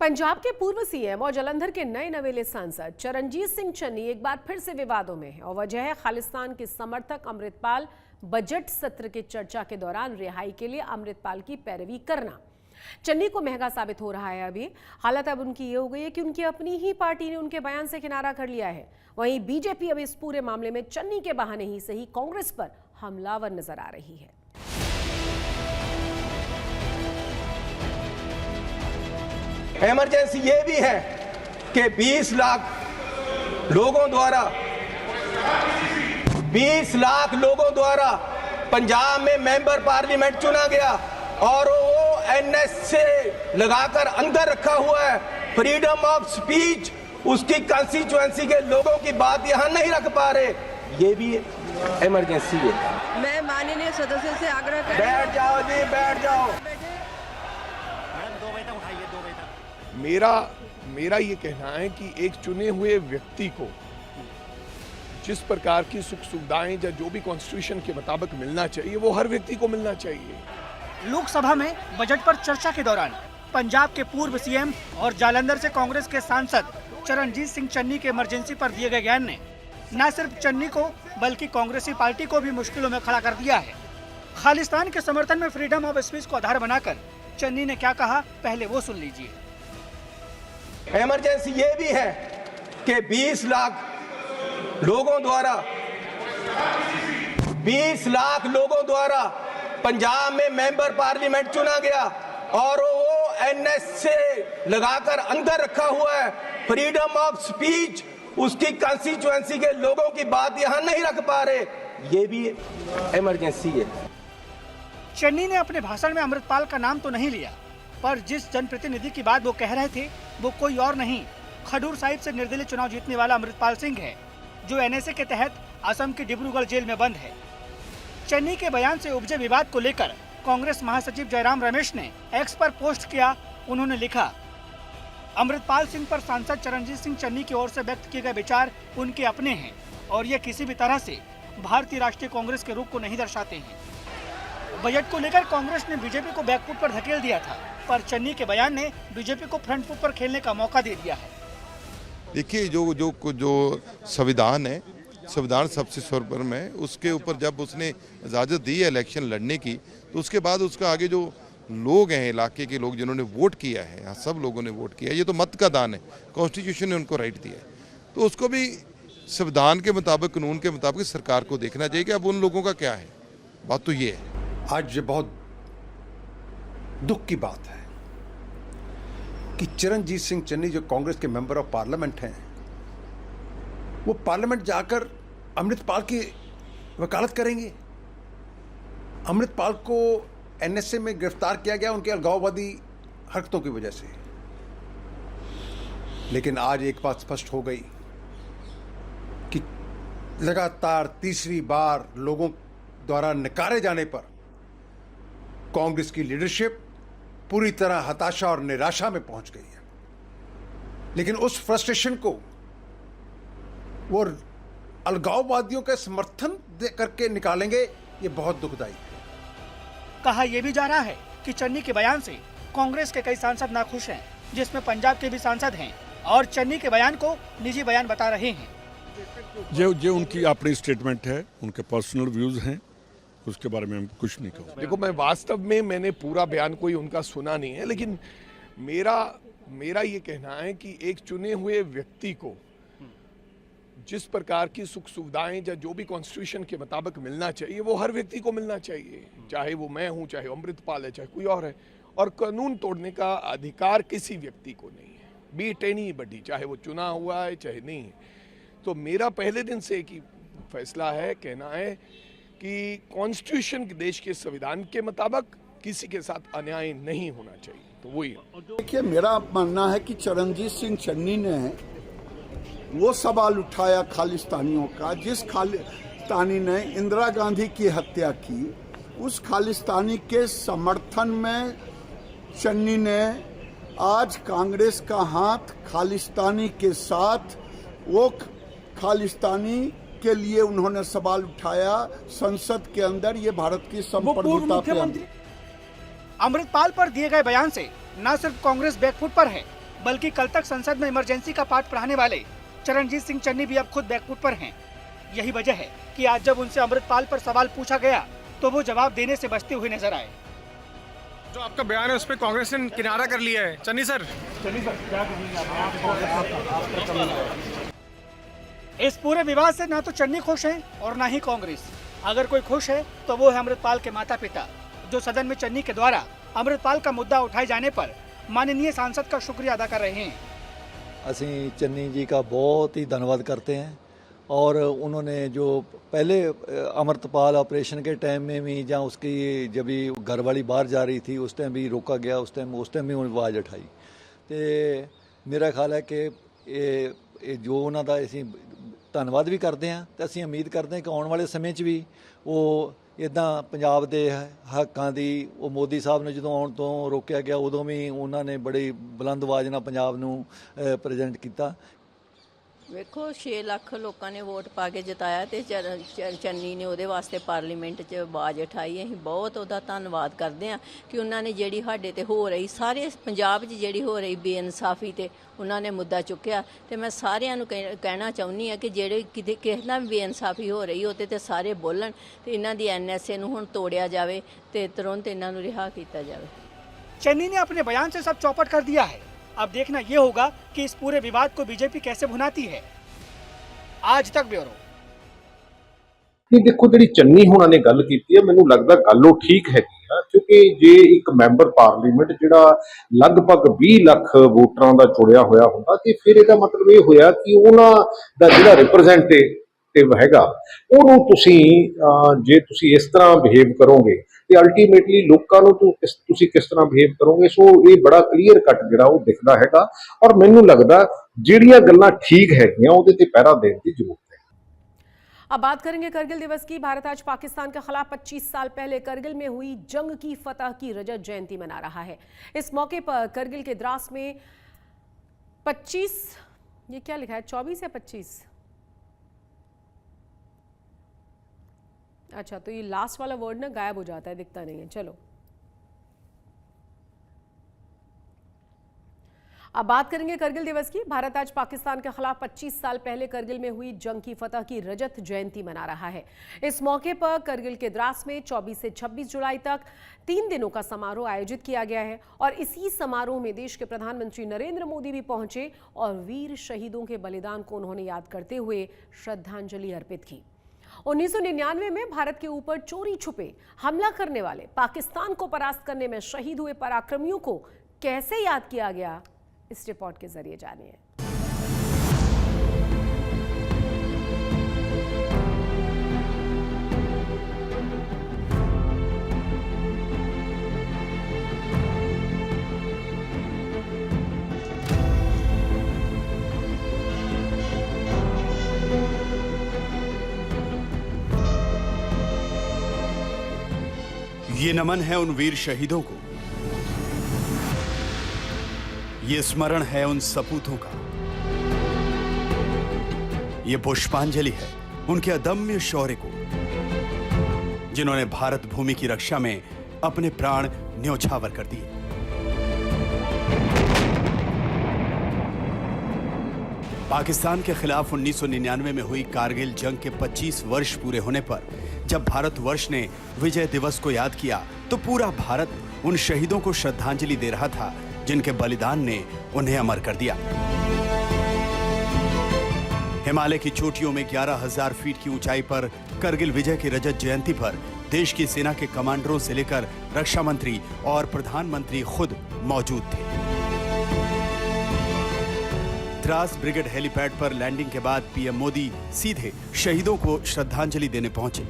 पंजाब के पूर्व सीएम और जालंधर के नए नवेले सांसद चरणजीत सिंह चन्नी एक बार फिर से विवादों में है और वजह है खालिस्तान के समर्थक अमृतपाल बजट सत्र की चर्चा के दौरान रिहाई के लिए अमृतपाल की पैरवी करना। चन्नी को महंगा साबित हो रहा है। अभी हालत अब उनकी ये हो गई है कि उनकी अपनी ही पार्टी ने उनके बयान से किनारा कर लिया है। वहीं बीजेपी अब इस पूरे मामले में चन्नी के बहाने ही सही कांग्रेस पर हमलावर नजर आ रही है। इमरजेंसी ये भी है कि 20 लाख लोगों द्वारा पंजाब में मेंबर पार्लियामेंट चुना गया और वो एनएस से लगाकर अंदर रखा हुआ है। फ्रीडम ऑफ स्पीच, उसकी कंस्टिट्यूएंसी के लोगों की बात यहां नहीं रख पा रहे, ये भी इमरजेंसी है। मैं माननीय सदस्य से आग्रह कर बैठ जाओ जी, बैठ जाओ। मेरा ये कहना है कि एक चुने हुए व्यक्ति को जिस प्रकार की सुख सुविधाएं या जो भी कॉन्स्टिट्यूशन के मुताबिक मिलना चाहिए वो हर व्यक्ति को मिलना चाहिए। लोकसभा में बजट पर चर्चा के दौरान पंजाब के पूर्व सीएम और जालंधर से कांग्रेस के सांसद चरणजीत सिंह चन्नी के इमरजेंसी पर दिए गए बयान ने न सिर्फ चन्नी को बल्कि कांग्रेसी पार्टी को भी मुश्किलों में खड़ा कर दिया है। खालिस्तान के समर्थन में फ्रीडम ऑफ स्पीच को आधार बनाकर चन्नी ने क्या कहा, पहले वो सुन लीजिए। इमरजेंसी ये भी है कि 20 लाख लोगों द्वारा पंजाब में मेंबर पार्लियामेंट चुना गया और वो एनएस से लगाकर अंदर रखा हुआ है। फ्रीडम ऑफ स्पीच, उसकी कंस्टिट्यूएंसी के लोगों की बात यहां नहीं रख पा रहे, ये भी इमरजेंसी है। चन्नी ने अपने भाषण में अमृतपाल का नाम तो नहीं लिया, पर जिस जनप्रतिनिधि की बात वो कह रहे थे वो कोई और नहीं, खडूर साहिब से निर्दलीय चुनाव जीतने वाला अमृतपाल सिंह है, जो एनएसए के तहत असम की डिब्रूगढ़ जेल में बंद है। चन्नी के बयान से उपजे विवाद को लेकर कांग्रेस महासचिव जयराम रमेश ने एक्स पर पोस्ट किया। उन्होंने लिखा, अमृतपाल सिंह पर सांसद चरणजीत सिंह चन्नी की ओर से व्यक्त किए गए विचार उनके अपने हैं और ये किसी भी तरह से भारतीय राष्ट्रीय कांग्रेस के रुख को नहीं दर्शाते हैं। बजट को लेकर कांग्रेस ने बीजेपी को बैकफुट पर धकेल दिया था, पर चन्नी के बयान ने बीजेपी को फ्रंट फुट पर खेलने का मौका दे दिया है। देखिए, जो संविधान है, संविधान सबसे सर्वोपरि में, उसके ऊपर जब उसने इजाज़त दी है इलेक्शन लड़ने की, तो उसके बाद उसका आगे जो लोग हैं, इलाके के लोग जिन्होंने वोट किया है, यहाँ सब लोगों ने वोट किया है, ये तो मत का दान है, कॉन्स्टिट्यूशन ने उनको राइट दिया है, तो उसको भी संविधान के मुताबिक, कानून के मुताबिक सरकार को देखना चाहिए कि अब उन लोगों का क्या है। बात तो ये है। आज ये बहुत दुख की बात है कि चरणजीत सिंह चन्नी जो कांग्रेस के मेंबर ऑफ पार्लियामेंट हैं, वो पार्लियामेंट जाकर अमृतपाल की वकालत करेंगे। अमृतपाल को एनएसए में गिरफ्तार किया गया उनके अलगाववादी हरकतों की वजह से। लेकिन आज एक बात स्पष्ट हो गई कि लगातार तीसरी बार लोगों द्वारा नकारे जाने पर कांग्रेस की लीडरशिप पूरी तरह हताशा और निराशा में पहुंच गई है। लेकिन उस फ्रस्ट्रेशन को वो अलगाववादियों के समर्थन करके निकालेंगे, ये बहुत दुखदायी है। कहा यह भी जा रहा है कि चन्नी के बयान से कांग्रेस के कई सांसद नाखुश हैं, जिसमें पंजाब के भी सांसद हैं और चन्नी के बयान को निजी बयान बता रहे हैं। जो उनकी अपनी स्टेटमेंट है, उनके पर्सनल व्यूज हैं, उसके बारे में हम कुछ नहीं कहूँगा। देखो, मैं वास्तव में मैंने पूरा बयान कोई उनका सुना नहीं है, लेकिन मेरा ये कहना है कि एक चुने हुए व्यक्ति को जिस प्रकार की सुख सुविधाएं या जो भी कॉन्स्टिट्यूशन के मुताबिक मिलना चाहिए वो हर व्यक्ति को मिलना चाहिए, चाहे वो मैं हूं, चाहे अमृतपाल है, चाहे कोई और है। और कानून तोड़ने का अधिकार किसी व्यक्ति को नहीं है, बीट एनी बडी, चाहे वो चुना हुआ है चाहे नहीं है। तो मेरा पहले दिन से एक ही फैसला है, कहना है कि कॉन्स्टिट्यूशन देश के संविधान के मुताबिक किसी के साथ अन्याय नहीं होना चाहिए, तो वही है। देखिए, मेरा मानना है कि चरणजीत सिंह चन्नी ने वो सवाल उठाया खालिस्तानियों का, जिस खालिस्तानी ने इंदिरा गांधी की हत्या की, उस खालिस्तानी के समर्थन में चन्नी ने आज कांग्रेस का हाथ खालिस्तानी के साथ, वो खालिस्तानी के लिए उन्होंने सवाल उठाया संसद के अंदर। ये भारत की संप्रभुता पे अमृतपाल पर दिए गए बयान से न सिर्फ कांग्रेस बैकफुट पर है, बल्कि कल तक संसद में इमरजेंसी का पाठ पढ़ाने वाले चरणजीत सिंह चन्नी भी अब खुद बैकफुट पर हैं। यही वजह है कि आज जब उनसे अमृतपाल पर सवाल पूछा गया तो वो जवाब देने से बचते हुए नजर आए। जो आपका बयान है उस पर कांग्रेस ने किनारा कर लिया है। चन्नी सर क्या इस पूरे विवाद से ना तो चन्नी खुश हैं और ना ही कांग्रेस। अगर कोई खुश है तो वो है अमृतपाल के माता पिता, जो सदन में चन्नी के द्वारा अमृतपाल का मुद्दा उठाए जाने पर माननीय सांसद का शुक्रिया अदा कर रहे हैं। ਅਸੀਂ चन्नी जी का बहुत ही धन्यवाद करते हैं और उन्होंने जो पहले अमृतपाल ऑपरेशन के टाइम में भी या उसकी जब भी घरवाली बाहर जा रही थी उस टाइम भी रोका गया, उस टाइम भी उन्होंने आवाज़ उठाई। तो मेरा ख्याल है कि ਇਹ ਜੋ ਉਹਨਾਂ ਦਾ ਅਸੀਂ ਧੰਨਵਾਦ ਵੀ ਕਰਦੇ ਹਾਂ ਤੇ ਅਸੀਂ ਉਮੀਦ ਕਰਦੇ ਹਾਂ ਕਿ ਆਉਣ ਵਾਲੇ ਸਮੇਂ 'ਚ ਵੀ ਉਹ ਇੱਦਾਂ ਪੰਜਾਬ ਦੇ ਹੱਕਾਂ ਦੀ ਉਹ ਮੋਦੀ ਸਾਹਿਬ ਨੇ ਜਦੋਂ ਆਉਣ ਤੋਂ ਰੋਕਿਆ ਗਿਆ ਉਦੋਂ ਵੀ ਉਹਨਾਂ ਨੇ ਬੜੀ ਬੁਲੰਦ ਆਵਾਜ਼ ਨਾਲ ਪੰਜਾਬ ਨੂੰ ਪ੍ਰੈਜ਼ੈਂਟ ਕੀਤਾ। ਵੇਖੋ 6 ਲੱਖ ਲੋਕਾਂ ਨੇ ਵੋਟ ਪਾ ਕੇ ਜਿਤਾਇਆ ਤੇ ਚੰਨੀ ਨੇ ਉਹਦੇ ਵਾਸਤੇ ਪਾਰਲੀਮੈਂਟ 'ਚ ਆਵਾਜ਼ ਉਠਾਈ। ਅਸੀਂ ਬਹੁਤ ਉਹਦਾ ਧੰਨਵਾਦ ਕਰਦੇ ਹਾਂ ਕਿ ਉਹਨਾਂ ਨੇ ਜਿਹੜੀ ਸਾਡੇ ਤੇ ਹੋ ਰਹੀ ਸਾਰੇ ਪੰਜਾਬ 'ਚ ਜਿਹੜੀ ਹੋ ਰਹੀ ਬੇਇਨਸਾਫੀ ਤੇ ਉਹਨਾਂ ਨੇ ਮੁੱਦਾ ਚੁੱਕਿਆ। ਤੇ ਮੈਂ ਸਾਰਿਆਂ ਨੂੰ ਕਹਿਣਾ ਚਾਹੁੰਦੀ ਹਾਂ ਕਿ ਜਿਹੜੇ ਕਿਤੇ ਕਿਸੇ ਨਾਲ ਬੇਇਨਸਾਫੀ ਹੋ ਰਹੀ ਉਹਦੇ ਤੇ ਸਾਰੇ ਬੋਲਣ ਤੇ ਇਹਨਾਂ ਦੀ NSA ਨੂੰ ਹੁਣ ਤੋੜਿਆ ਜਾਵੇ ਤੇ ਤੁਰੰਤ ਇਹਨਾਂ ਨੂੰ ਰਿਹਾ ਕੀਤਾ ਜਾਵੇ। चन्नी ने अपने बयान से सब चौपट कर दिया है। अब देखना ये होगा कि इस पूरे विवाद को बीजेपी कैसे भुनाती है। आज तक ब्यूरो। ਇਹ ਦੇਖੋ ਜਿਹੜੀ ਚੰਨੀ ਹੋਣਾ ਨੇ ਗੱਲ ਕੀਤੀ ਹੈ, ਮੈਨੂੰ ਲੱਗਦਾ ਗੱਲ ਉਹ ਠੀਕ ਹੈਗੀ ਆ, ਕਿਉਂਕਿ ਜੇ ਇੱਕ ਮੈਂਬਰ ਪਾਰਲੀਮੈਂਟ ਜਿਹੜਾ ਲਗਭਗ 20 ਲੱਖ ਵੋਟਰਾਂ ਦਾ ਚੁਣਿਆ ਹੋਇਆ ਹੁੰਦਾ ਤੇ ਫਿਰ ਇਹਦਾ ਮਤਲਬ ਇਹ ਹੋਇਆ ਕਿ ਉਹਨਾਂ ਦਾ ਜਿਹੜਾ ਰਿਪਰੈਜ਼ੈਂਟੇਟਿਵ ਹੈਗਾ ਉਹਨੂੰ ਤੁਸੀਂ ਜੇ ਤੁਸੀਂ ਇਸ ਤਰ੍ਹਾਂ ਬਿਹੇਵ ਕਰੋਗੇ ਤੇ ਅਲਟੀਮੇਟਲੀ ਲੋਕਾਂ ਨੂੰ ਤੁਸੀਂ ਕਿਸ ਤਰ੍ਹਾਂ ਬਿਹੇਵ ਕਰੋਗੇ। ਸੋ ਇਹ ਬੜਾ ਕਲੀਅਰ ਕੱਟ ਜਿਹੜਾ ਉਹ ਦਿਖਦਾ ਹੈਗਾ ਔਰ ਮੈਨੂੰ ਲੱਗਦਾ ਜਿਹੜੀਆਂ ਗੱਲਾਂ ਠੀਕ ਹੈਗੀਆਂ ਉਹਦੇ ਤੇ ਪਹਿਰਾ ਦੇਣ ਦੀ ਜ਼ਰੂਰਤ ਹੈ। अब बात करेंगे करगिल दिवस की। भारत आज पाकिस्तान के खिलाफ 25 साल पहले करगिल में हुई जंग की फतह की रजत जयंती मना रहा है। इस मौके पर करगिल के द्रास में 25, ये क्या लिखा है 24 या 25, अच्छा तो ये लास्ट वाला वर्ड ना गायब हो जाता है, दिखता नहीं है। चलो अब बात करेंगे करगिल दिवस की। भारत आज पाकिस्तान के खिलाफ 25 साल पहले करगिल में हुई जंग की फतह की रजत जयंती मना रहा है। इस मौके पर करगिल के द्रास में 24 से 26 जुलाई तक 3 दिनों का समारोह आयोजित किया गया है और इसी समारोह में देश के प्रधानमंत्री नरेंद्र मोदी भी पहुंचे और वीर शहीदों के बलिदान को उन्होंने याद करते हुए श्रद्धांजलि अर्पित की। 1999 में भारत के ऊपर चोरी छुपे हमला करने वाले पाकिस्तान को परास्त करने में शहीद हुए पराक्रमियों को कैसे याद किया गया, इस रिपोर्ट के जरिए जानिए। ये नमन है उन वीर शहीदों को, ये स्मरण है उन सपूतों का, ये पुष्पांजलि है उनके अदम्य शौर्य को जिन्होंने भारत भूमि की रक्षा में अपने प्राण न्योछावर कर दिए। पाकिस्तान के खिलाफ 1999 में हुई कारगिल जंग के 25 वर्ष पूरे होने पर जब भारतवर्ष ने विजय दिवस को याद किया तो पूरा भारत उन शहीदों को श्रद्धांजलि दे रहा था जिनके बलिदान ने उन्हें अमर कर दिया। हिमालय की चोटियों में 11,000 फीट की ऊंचाई पर करगिल विजय की रजत जयंती पर देश की सेना के कमांडरों से लेकर रक्षा मंत्री और प्रधानमंत्री खुद मौजूद थे। द्रास ब्रिगेड हेलीपैड पर लैंडिंग के बाद पीएम मोदी सीधे शहीदों को श्रद्धांजलि देने पहुंचे।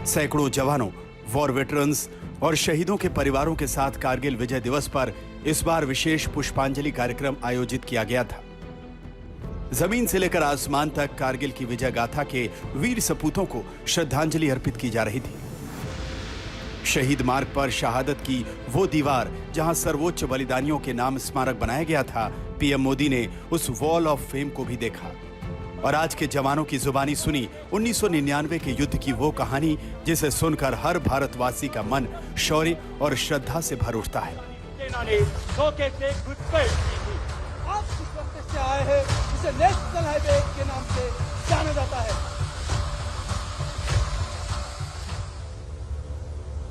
सैकड़ों जवानों, वॉर वेटरन्स और शहीदों के परिवारों के साथ कारगिल विजय दिवस पर इस बार विशेष पुष्पांजलि कार्यक्रम आयोजित किया गया था। जमीन से लेकर आसमान तक कारगिल की विजय गाथा के वीर सपूतों को श्रद्धांजलि अर्पित की जा रही थी। शहीद मार्ग पर शहादत की वो दीवार जहां सर्वोच्च बलिदानियों के नाम स्मारक बनाया गया था, पीएम मोदी ने उस वॉल ऑफ फेम को भी देखा। और आज के जवानों की जुबानी सुनी 1999 के युद्ध की वो कहानी जिसे सुनकर हर भारतवासी का मन शौर्य और श्रद्धा से भर उठता है। आप जिस रास्ते से आए हैं जिसे नेशनल हाईवे के नाम से जाना जाता है।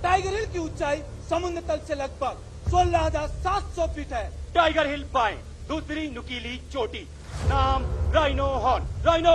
टाइगर हिल की ऊंचाई समुद्र तल से लगभग 16,700 फीट है। टाइगर हिल बाएं, दूसरी नुकीली चोटी, नाम राइनो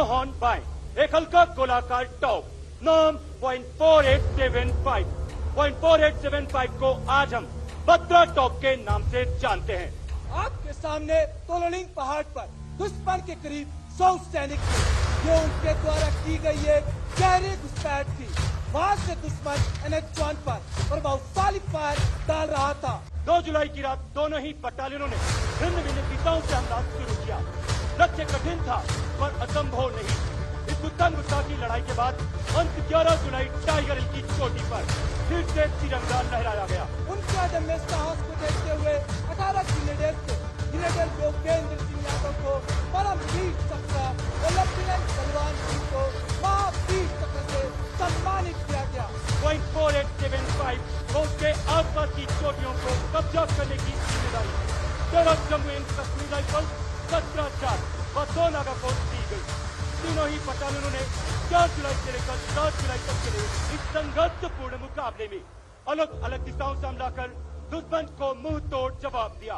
हॉर्न बाएं, एक हल्का गोलाकार टॉप, नाम 0.4875 को आज हम बद्रा टॉप के नाम से जानते हैं। आपके सामने तोलोलिंग पहाड़ पर दुश्मन के करीब 100 सैनिक थे। ये उनके द्वारा की गई एक गहरी घुसपैठ थी। वहाँ से दुश्मन NH-1 पर प्रभावशाली फायर डाल रहा था। 2 जुलाई की रात दोनों ही बटालियनों ने भिन्न भिन्न दिशाओं से हमला शुरू किया। लक्ष्य कठिन था पर असंभव नहीं। इस उत्तम की लड़ाई के बाद अंत 11 जुलाई टाइगर हिल की चोटी पर फिर से तिरंगा लहराया गया। उनके अदम्य साहस को देखते हुए 18 ग्रेनेडर योगेंद्र सिंह यादव को परमवीर चक्र और लेफ्टिनेंट बलवान सिंह को महावीर चक्र से सम्मानित किया गया। 0.4875 को उसके आसपास की चोटियों को कब्जा करने की जिम्मेदारी 13 जम्मू एंड कश्मीर राइफल 17 चार व 2 नागा को दी गई। तीनों ही बटालियनों ने 4 जुलाई से लेकर 7 जुलाई तक चले इस संघर्षपूर्ण मुकाबले में अलग अलग दिशाओं से हमला कर दुश्मन को मुंह तोड़ जवाब दिया।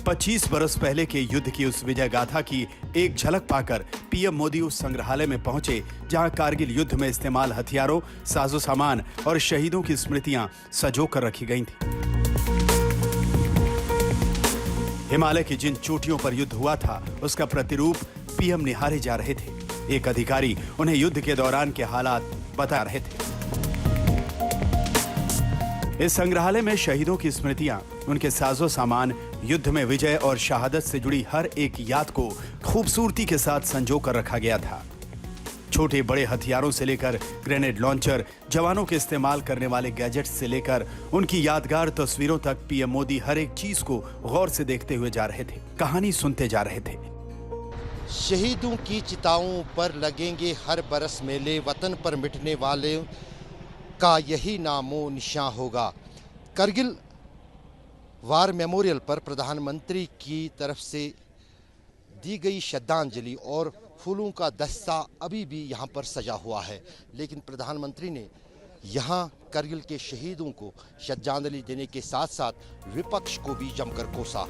25 बरस पहले के युद्ध की उस विजय गाथा की एक झलक पाकर पीएम मोदी उस संग्रहालय में पहुंचे जहां कारगिल युद्ध में इस्तेमाल हथियारों, साजो सामान और शहीदों की स्मृतियां सजोकर रखी गई थी। हिमालय की जिन चोटियों पर युद्ध हुआ था उसका प्रतिरूप पीएम निहारे जा रहे थे। एक अधिकारी उन्हें युद्ध के दौरान के हालात बता रहे थे। इस संग्रहालय में शहीदों की स्मृतियां, उनके साजो सामान, युद्ध में विजय और शहादत से जुड़ी हर एक याद को खूबसूरती के साथ संजो कर रखा गया था। छोटे बड़े हथियारों से लेकर ग्रेनेड लॉन्चर, जवानों के इस्तेमाल करने वाले गैजेट्स से लेकर उनकी यादगार तस्वीरों तक पीएम मोदी हर एक चीज को गौर से देखते हुए जा रहे थे, कहानी सुनते जा रहे थे। शहीदों की चिताओं पर लगेंगे हर बरस मेले, वतन पर मिटने वाले का यही नामो निशान होगा। करगिल वार मेमोरियल पर प्रधानमंत्री की तरफ से दी गई श्रद्धांजलि और फूलों का दस्ता अभी भी यहाँ पर सजा हुआ है, लेकिन प्रधानमंत्री ने यहाँ करगिल के शहीदों को श्रद्धांजलि देने के साथ साथ विपक्ष को भी जमकर कोसा।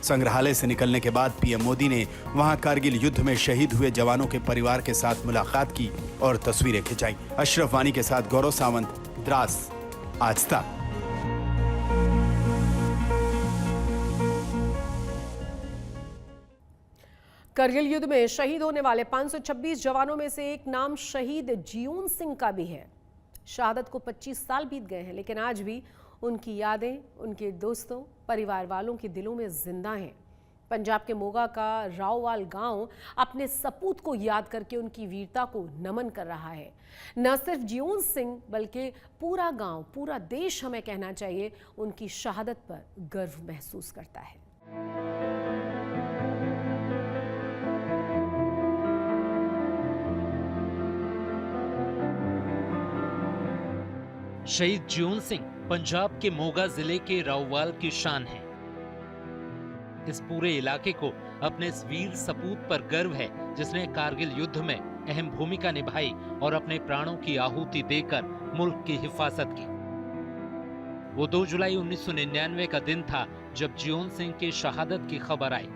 संग्रहालय से निकलने के बाद पीएम मोदी ने वहां कारगिल युद्ध में शहीद हुए जवानों के परिवार के साथ मुलाकात की और तस्वीरें खिंचाई। अशरफ वानी के साथ गौरव सावंत, द्रास, आज तक। करगिल युद्ध में शहीद होने वाले 526 जवानों में से एक नाम शहीद जियोन सिंह का भी है। शहादत को 25 साल बीत गए हैं, लेकिन आज भी उनकी यादें उनके दोस्तों, परिवार वालों के दिलों में जिंदा हैं। पंजाब के मोगा का राववाल गांव अपने सपूत को याद करके उनकी वीरता को नमन कर रहा है। न सिर्फ जियोन सिंह बल्कि पूरा गांव, पूरा देश, हमें कहना चाहिए, उनकी शहादत पर गर्व महसूस करता है। शहीद जियोन सिंह पंजाब के मोगा जिले के राववाल की शान है। इस पूरे इलाके को अपने इस वीर सपूत पर गर्व है जिसने कारगिल युद्ध में अहम भूमिका निभाई और अपने प्राणों की आहुति देकर मुल्क की हिफाजत की। वो 2 जुलाई 1999 का दिन था जब जियोन सिंह की शहादत की खबर आई।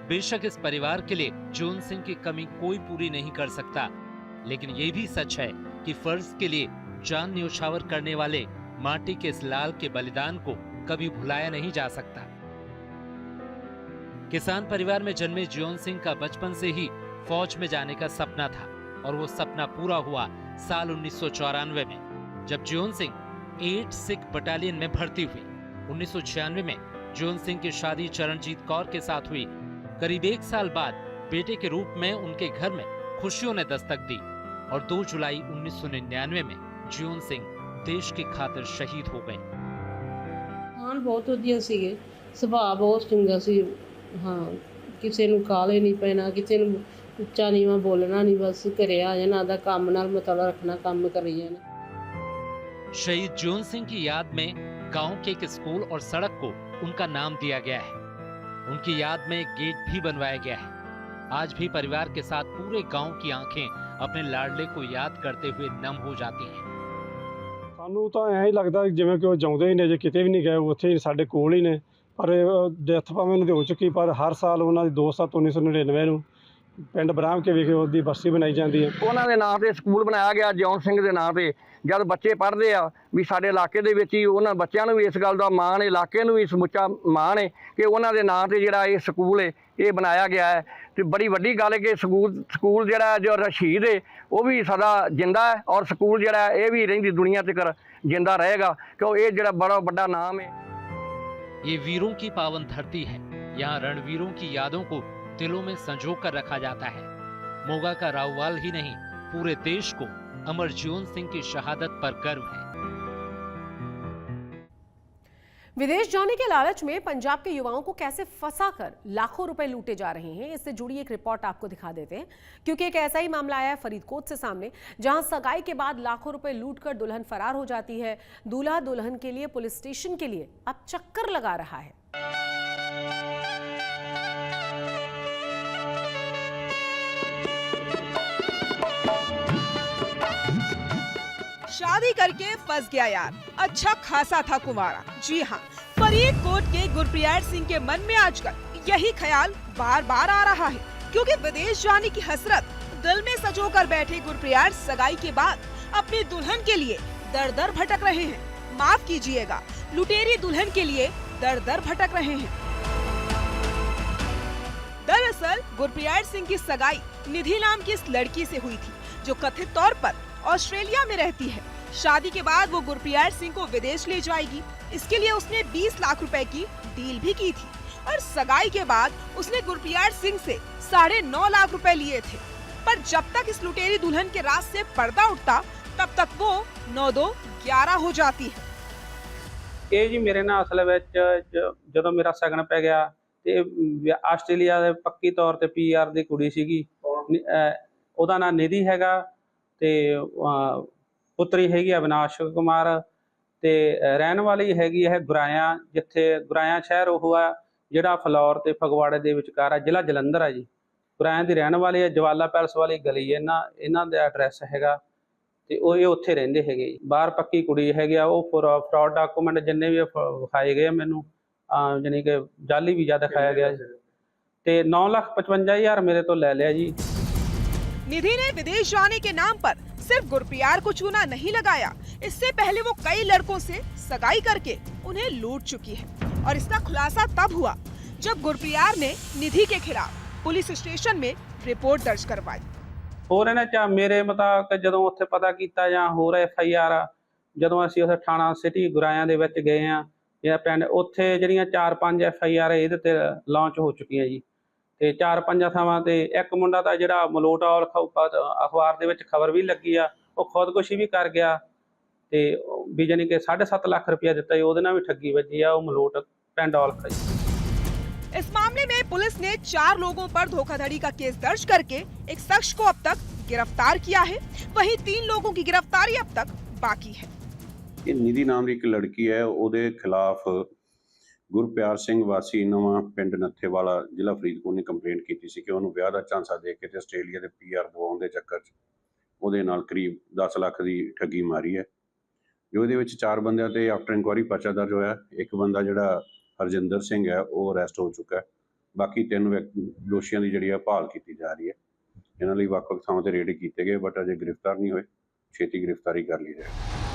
बेशक इस परिवार के लिए जियोन सिंह की कमी कोई पूरी नहीं कर सकता, लेकिन ये भी सच है कि फर्ज के लिए जान न्यौछावर करने वाले माटी के इस लाल के बलिदान को कभी भुलाया नहीं जा सकता। किसान परिवार में जन्मे जियोन सिंह का बचपन से ही फौज में जाने का सपना था और वो सपना पूरा हुआ साल 1994 में जब जियोन सिंह 8 सिख बटालियन में भर्ती हुई। 1996 में जियोन सिंह की शादी चरणजीत कौर के साथ हुई। करीब 1 साल बाद बेटे के रूप में उनके घर में खुशियों ने दस्तक दी और 2 जुलाई 1999 में जियोन सिंह देश की खातिर शहीद हो गए। हाँ, बहुत ਵਧੀਆ ਸੀਗੇ, ਸੁਭਾਅ ਬਹੁਤ ਚੰਗਾ ਸੀ। हाँ, ਕਿਸੇ ਨੂੰ ਕਾਹਲੇ ਨਹੀਂ ਪੈਣਾ, ਕਿਸੇ ਨੂੰ ਉੱਚਾ ਨੀਵਾਂ बोलना नहीं, बस घरे आ जाना, आदा काम नाल मतलब रखना, काम करी जाना। शहीद जून सिंह की याद में गांव के एक स्कूल और सड़क को उनका नाम दिया गया है। उनकी याद में एक गेट भी बनवाया गया है। आज भी परिवार के साथ पूरे गांव की आंखें अपने लाडले को याद करते हुए नम हो जाती हैं। ਸਾਨੂੰ ਤਾਂ ਐਂ ਹੀ ਲੱਗਦਾ ਜਿਵੇਂ ਕਿ ਉਹ ਜਾਉਂਦੇ ਹੀ ਨੇ, ਜੇ ਕਿਤੇ ਵੀ ਨਹੀਂ ਗਏ, ਉੱਥੇ ਹੀ ਸਾਡੇ ਕੋਲ ਹੀ ਨੇ। ਪਰ ਡੈਥ ਭਾਵੇਂ ਉਹਨਾਂ ਦੀ ਹੋ ਚੁੱਕੀ, ਪਰ ਹਰ ਸਾਲ ਉਹਨਾਂ ਦੀ 2/7/1999 ਨੂੰ ਪਿੰਡ ਬਰਾਮ ਕੇ ਵਿਖੇ ਉਹਦੀ ਬਰਸੀ ਬਣਾਈ ਜਾਂਦੀ ਹੈ। ਉਹਨਾਂ ਦੇ ਨਾਂ ਤੇ ਸਕੂਲ ਬਣਾਇਆ ਗਿਆ ਜੌਨ ਸਿੰਘ ਦੇ ਨਾਂ ਤੇ। ਜਦ ਬੱਚੇ ਪੜ੍ਹਦੇ ਆ ਵੀ ਸਾਡੇ ਇਲਾਕੇ ਦੇ ਵਿੱਚ ਹੀ, ਉਹਨਾਂ ਬੱਚਿਆਂ ਨੂੰ ਵੀ ਇਸ ਗੱਲ ਦਾ ਮਾਣ, ਇਲਾਕੇ ਨੂੰ ਵੀ ਸਮੁੱਚਾ ਮਾਣ ਹੈ ਕਿ ਉਹਨਾਂ ਦੇ ਨਾਂ ਤੇ ਜਿਹੜਾ ਇਹ ਸਕੂਲ ਹੈ ਇਹ ਬਣਾਇਆ ਗਿਆ ਹੈ। ਤੇ ਬੜੀ ਵੱਡੀ ਗੱਲ ਹੈ ਕਿ ਸਕੂਲ ਜਿਹੜਾ ਜੋ ਸ਼ਹੀਦ ਹੈ ਉਹ ਵੀ ਸਦਾ ਜਿੰਦਾ ਹੈ, ਔਰ ਸਕੂਲ ਜਿਹੜਾ ਇਹ ਵੀ ਰਹਿੰਦੀ ਦੁਨੀਆ ਤੱਕ जिंदा रहेगा, क्योंकि ये जरा बड़ा बड़ा नाम है। ये वीरों की पावन धरती है। यहाँ रणवीरों की यादों को दिलों में संजो कर रखा जाता है। मोगा का राववाल ही नहीं, पूरे देश को अमर जीवन सिंह की शहादत पर गर्व है। विदेश जाने के लालच में पंजाब के युवाओं को कैसे फंसाकर लाखों रुपए लूटे जा रहे हैं, इससे जुड़ी एक रिपोर्ट आपको दिखा देते हैं, क्योंकि एक ऐसा ही मामला आया है फरीदकोट से सामने, जहां सगाई के बाद लाखों रुपए लूटकर दुल्हन फरार हो जाती है। दूल्हा दुल्हन के लिए पुलिस स्टेशन के लिए अब चक्कर लगा रहा है। शादी करके फंस गया यार, अच्छा खासा था कुंवारा। जी हाँ, फरीदकोट के गुरप्रियार सिंह के मन में आजकल यही ख्याल बार बार आ रहा है, क्योंकि विदेश जाने की हसरत दिल में सजो कर बैठे गुरप्रियार सगाई के बाद अपनी दुल्हन के लिए दर दर भटक रहे हैं। माफ कीजिएगा, लुटेरी दुल्हन के लिए दर दर भटक रहे हैं। दरअसल गुरप्रियार सिंह की सगाई निधि नाम की इस लड़की से हुई थी, जो कथित तौर पर ऑस्ट्रेलिया में रहती है। शादी के बाद वो गुरप्रियार सिंह को विदेश ले जाएगी, इसके लिए उसने 20 लाख रुपए की डील भी की थी, और सगाई के बाद उसने गुरप्रियार सिंह से 9.5 लाख रुपए लिए थे। पर जब तक इस लुटेरी दुल्हन के राज से पर्दा उठता, तब तक वो 9-2-11 हो जाती है। ਇਹ ਜੀ ਮੇਰੇ ਨਾਲ ਅਸਲ ਵਿੱਚ ਜਦੋਂ ਮੇਰਾ ਸਗਨ ਪੈ ਗਿਆ ਤੇ ਆਸਟ੍ਰੇਲੀਆ ਦੇ ਪੱਕੀ ਤੌਰ ਤੇ ਪੀਆਰ ਦੀ ਕੁੜੀ ਸੀਗੀ, ਉਹਦਾ ਨਾਂ ਨਿਧੀ ਹੈਗਾ ਤੇ ਪੁੱਤਰੀ ਹੈਗੀ ਅਵਿਨਾਸ਼ ਕੁਮਾਰ ਤੇ ਰਹਿਣ ਵਾਲੀ ਹੈਗੀ ਹੈ ਗੁਰਾਇਆ, ਜਿੱਥੇ ਗੁਰਾਇਆ ਸ਼ਹਿਰ ਉਹ ਆ ਜਿਹੜਾ ਫਲੌਰ ਤੇ ਫਗਵਾੜੇ ਦੇ ਵਿਚਕਾਰ ਆ, ਜ਼ਿਲ੍ਹਾ ਜਲੰਧਰ ਆ ਜੀ। ਗੁਰਾਇਆ ਦੀ ਰਹਿਣ ਵਾਲੀ ਹੈ, ਜਵਾਲਾ ਪੈਲਸ ਵਾਲੀ ਗਲੀ ਇਹਨਾਂ ਦਾ ਐਡਰੈਸ ਹੈਗਾ ਤੇ ਉਹ ਇਹ ਉੱਥੇ ਰਹਿੰਦੇ ਹੈਗੇ। ਬਾਹਰ ਪੱਕੀ ਕੁੜੀ ਹੈਗੀ ਆ, ਉਹ ਫਰਾਡ ਡਾਕੂਮੈਂਟ ਜਿੰਨੇ ਵੀ ਵਿਖਾਏ ਗਏ ਮੈਨੂੰ, ਜਾਨੀ ਕਿ ਜਾਲੀ ਵੀਜ਼ਾ ਦਿਖਾਇਆ ਗਿਆ ਤੇ 9,55,000 ਮੇਰੇ ਤੋਂ ਲੈ ਲਿਆ ਜੀ। निधि ने विदेश जाने के नाम पर सिर्फ गुरप्रियार को चूना नहीं लगाया, इससे पहले वो कई लड़कों से सगाई करके उन्हें लूट चुकी है। और इसका खुलासा तब हुआ जब गुरप्रियार ने निधि के खिलाफ पुलिस स्टेशन में रिपोर्ट दर्ज करवाई। ਹੋਰ ਇਹਨਾਂ ਚ ਮੇਰੇ ਮੁਤਾਬਕ ਜਦੋਂ ਉੱਥੇ ਪਤਾ ਕੀਤਾ ਜਾਂ ਹੋਰ FIR ਜਦੋਂ ਅਸੀਂ ਉੱਥੇ ਥਾਣਾ ਸਿਟੀ ਗੁਰਾਇਆਂ ਦੇ ਵਿੱਚ ਗਏ ਆ ਜਾਂ ਪਿੰਡ, ਉੱਥੇ ਜਿਹੜੀਆਂ 4-5 FIR ਇਹਦੇ ਤੇ ਲਾਂਚ ਹੋ ਚੁੱਕੀਆਂ ਜੀ। ਤੇ 4-5 ਥਾਵਾਂ ਤੇ ਇੱਕ ਮੁੰਡਾ ਤਾਂ ਜਿਹੜਾ ਮਲੋਟਾ ਅਖਬਾਰ ਦੇ ਵਿੱਚ ਖਬਰ ਵੀ ਲੱਗੀ ਆ, ਉਹ ਖੁਦਕੁਸ਼ੀ ਵੀ ਕਰ ਗਿਆ ਤੇ ਵੀ ਜਾਨੀ ਕਿ 7.5 ਲੱਖ ਰੁਪਇਆ ਦਿੱਤਾ ਜੀ, ਉਹਦੇ ਨਾਲ ਵੀ ਠੱਗੀ ਵੱਜੀ ਆ, ਉਹ ਮਲੋਟ ਪਿੰਡ ਔਲਖਾ ਜੀ। इस मामले में पुलिस ने 4 लोगों पर धोखाधड़ी का केस दर्ज करके एक शख्स को अब तक गिरफ्तार किया है, वहीं 3 लोगों की गिरफ्तारी अब तक बाकी है। ये निधि नाम की एक लड़की है, ਉਹਦੇ खिलाफ ਗੁਰਪਿਆਰ ਸਿੰਘ ਵਾਸੀ ਨਵਾਂ ਪਿੰਡ ਨੱਥੇਵਾਲਾ ਜ਼ਿਲ੍ਹਾ ਫਰੀਦਕੋਟ ਨੇ ਕੰਪਲੇਂਟ ਕੀਤੀ ਸੀ ਕਿ ਉਹਨੂੰ ਵਿਆਹ ਦਾ ਝਾਂਸਾ ਦੇ ਕੇ ਤੇ ਆਸਟ੍ਰੇਲੀਆ ਦੇ PR ਦਿਵਾਉਣ ਦੇ ਚੱਕਰ 'ਚ ਉਹਦੇ ਨਾਲ ਕਰੀਬ 10 ਲੱਖ ਦੀ ਠੱਗੀ ਮਾਰੀ ਹੈ। ਜੋ ਇਹਦੇ ਵਿੱਚ 4 ਬੰਦਿਆਂ ਤੇ ਆਫਟਰ ਇਨਕੁਆਇਰੀ ਪਰਚਾ ਦਰਜ ਹੋਇਆ। ਇੱਕ ਬੰਦਾ ਜਿਹੜਾ ਹਰਜਿੰਦਰ ਸਿੰਘ ਹੈ ਉਹ ਅਰੈਸਟ ਹੋ ਚੁੱਕਾ ਹੈ। ਬਾਕੀ 3 ਦੋਸ਼ੀਆਂ ਦੀ ਜਿਹੜੀ ਆ ਭਾਲ ਕੀਤੀ ਜਾ ਰਹੀ ਹੈ। ਇਹਨਾਂ ਲਈ ਵੱਖ-ਵੱਖ ਥਾਵਾਂ ਤੇ ਰੇਡ ਕੀਤੇ ਗਏ, ਬਟ ਅਜੇ ਗ੍ਰਿਫਤਾਰ ਨਹੀਂ ਹੋਏ। ਛੇਤੀ ਗ੍ਰਿਫਤਾਰੀ ਕਰ ਲਈ ਜਾਏ।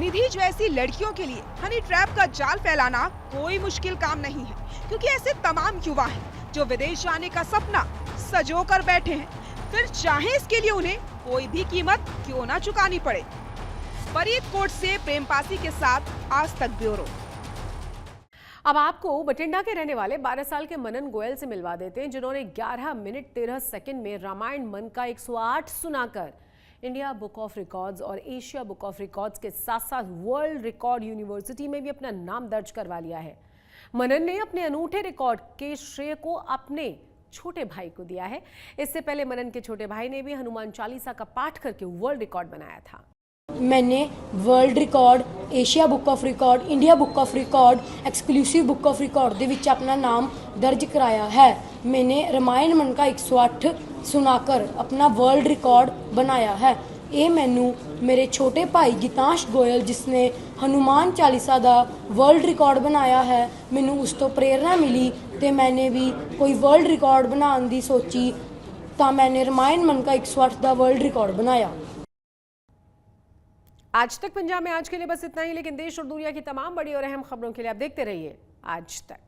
निधि जैसी लड़कियों के लिए हनी ट्रैप का जाल फैलाना कोई मुश्किल काम नहीं है, क्योंकि ऐसे तमाम युवा हैं जो विदेश जाने का सपना सजो कर बैठे हैं, फिर चाहे इसके लिए उन्हें कोई भी कीमत क्यों ना चुकानी पड़े। फरीदकोट से प्रेमपासी के साथ आज तक ब्यूरो। अब आपको बठिंडा के रहने वाले 12 साल के मनन गोयल से मिलवा देते हैं, जिन्होंने 11 मिनट 13 सेकंड में रामायण मन का 108 सुनाकर इंडिया बुक ऑफ रिकॉर्ड्स और एशिया बुक ऑफ रिकॉर्ड्स के साथ साथ वर्ल्ड रिकॉर्ड यूनिवर्सिटी में भी अपना नाम दर्ज करवा लिया है। मनन ने अपने अनूठे रिकॉर्ड के श्रेय को अपने छोटे भाई को दिया है। इससे पहले मनन के छोटे भाई ने भी हनुमान चालीसा का पाठ करके वर्ल्ड रिकॉर्ड बनाया था। मैंने world record, Asia book of record, India book of record, exclusive book of record ਦੇ ਵਿੱਚ अपना नाम दर्ज कराया है। मैंने रामायण मन का 108 सुनाकर अपना वर्ल्ड रिकॉर्ड बनाया है। ये मैनू मेरे छोटे भाई गीतांश गोयल जिसने हनुमान चालीसा का वर्ल्ड रिकॉर्ड बनाया है, मैनू उस तो प्रेरणा मिली तो मैंने भी कोई वर्ल्ड रिकॉर्ड बनाने की सोची, तो मैंने रामायण मन का 108 का वर्ल्ड रिकॉर्ड बनाया। आज तक पंजाब में आज के लिए बस इतना ही, लेकिन देश और दुनिया की तमाम बड़ी और अहम खबरों के लिए आप देखते रहिए आज तक।